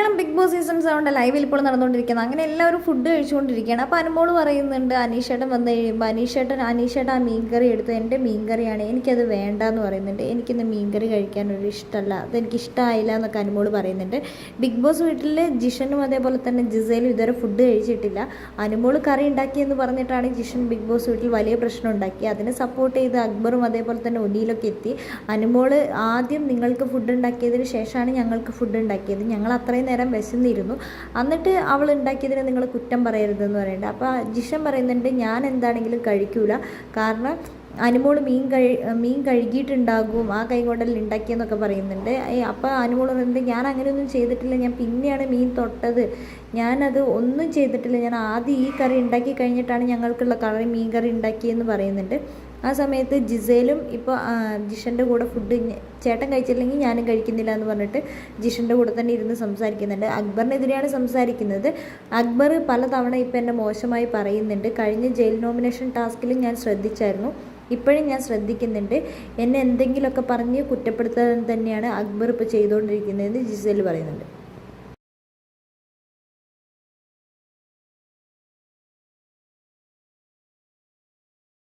Malayalam big boss season 7 ലൈവിൽ ഇപ്പോൾ നടന്നുകൊണ്ടിരിക്കുന്നത്. അങ്ങനെ എല്ലാവരും ഫുഡ് കഴിച്ചുകൊണ്ടിരിക്കുകയാണ്. അപ്പോൾ അനുമോൾ പറയുന്നുണ്ട്, അനീഷേട്ടൻ വന്നു കഴിയുമ്പോൾ അനീഷേട്ടൻ ആ മീൻകറി എടുത്തു, എൻ്റെ മീൻകറിയാണ്, എനിക്കത് വേണ്ടാന്ന് പറയുന്നുണ്ട്. എനിക്കിന്ന് മീൻകറി കഴിക്കാനൊരു ഇഷ്ടമല്ല, അതെനിക്ക് ഇഷ്ടമായില്ല എന്നൊക്കെ അനുമോൾ പറയുന്നുണ്ട്. ബിഗ് ബോസ് വീട്ടിൽ ജിഷനും അതേപോലെ തന്നെ ജിസയിലും ഇതുവരെ ഫുഡ് കഴിച്ചിട്ടില്ല. അനുമോൾ കറി ഉണ്ടാക്കിയെന്ന് പറഞ്ഞിട്ടാണ് ജിഷൻ ബിഗ് ബോസ് വീട്ടിൽ വലിയ പ്രശ്നം ഉണ്ടാക്കി. അതിനെ സപ്പോർട്ട് ചെയ്ത് അക്ബറും അതേപോലെ തന്നെ ഒനിയിലൊക്കെ എത്തി. അനുമോൾ ആദ്യം നിങ്ങൾക്ക് ഫുഡ് ഉണ്ടാക്കിയതിന് ശേഷമാണ് ഞങ്ങൾക്ക് ഫുഡ് ഉണ്ടാക്കിയത്, ഞങ്ങൾ അത്രയും നേരം വിശന്നിരുന്നു, എന്നിട്ട് അവൾ ഉണ്ടാക്കിയതിന് നിങ്ങൾ കുറ്റം പറയരുതെന്ന് പറയുന്നുണ്ട്. അപ്പോൾ ജിഷൻ പറയുന്നുണ്ട്, ഞാൻ എന്താണെങ്കിലും കഴിക്കൂല, കാരണം അനുമോൾ മീൻ കഴുകിയിട്ടുണ്ടാകും, ആ കൈ കൊണ്ടല്ല ഉണ്ടാക്കിയെന്നൊക്കെ പറയുന്നുണ്ട്. അപ്പോൾ അനുമോൾ പറയുന്നത്, ഞാൻ അങ്ങനെയൊന്നും ചെയ്തിട്ടില്ല, ഞാൻ പിന്നെയാണ് മീൻ തൊട്ടത്, ഞാനത് ഒന്നും ചെയ്തിട്ടില്ല, ഞാൻ ആദ്യം ഈ കറി ഉണ്ടാക്കി കഴിഞ്ഞിട്ടാണ് ഞങ്ങൾക്കുള്ള മീൻ കറി ഉണ്ടാക്കിയെന്ന് പറയുന്നുണ്ട്. ആ സമയത്ത് ജിസയിലും ഇപ്പോൾ ജിഷൻ്റെ കൂടെ ഫുഡ് ചേട്ടൻ കഴിച്ചില്ലെങ്കിൽ ഞാനും കഴിക്കുന്നില്ല എന്ന് പറഞ്ഞിട്ട് ജിഷൻ്റെ കൂടെ തന്നെ ഇരുന്ന് സംസാരിക്കുന്നുണ്ട്. അക്ബറിനെതിരെയാണ് സംസാരിക്കുന്നത്. അക്ബർ പലതവണ ഇപ്പോൾ എന്നെ മോശമായി പറയുന്നുണ്ട്. കഴിഞ്ഞ ജയിൽ നോമിനേഷൻ ടാസ്കിലും ഞാൻ ശ്രദ്ധിച്ചായിരുന്നു, ഇപ്പോഴും ഞാൻ ശ്രദ്ധിക്കുന്നുണ്ട്, എന്നെ എന്തെങ്കിലുമൊക്കെ പറഞ്ഞ് കുറ്റപ്പെടുത്താൻ തന്നെയാണ് അക്ബർ ഇപ്പോൾ ചെയ്തുകൊണ്ടിരിക്കുന്നതെന്ന് ജിസയിൽ പറയുന്നുണ്ട്.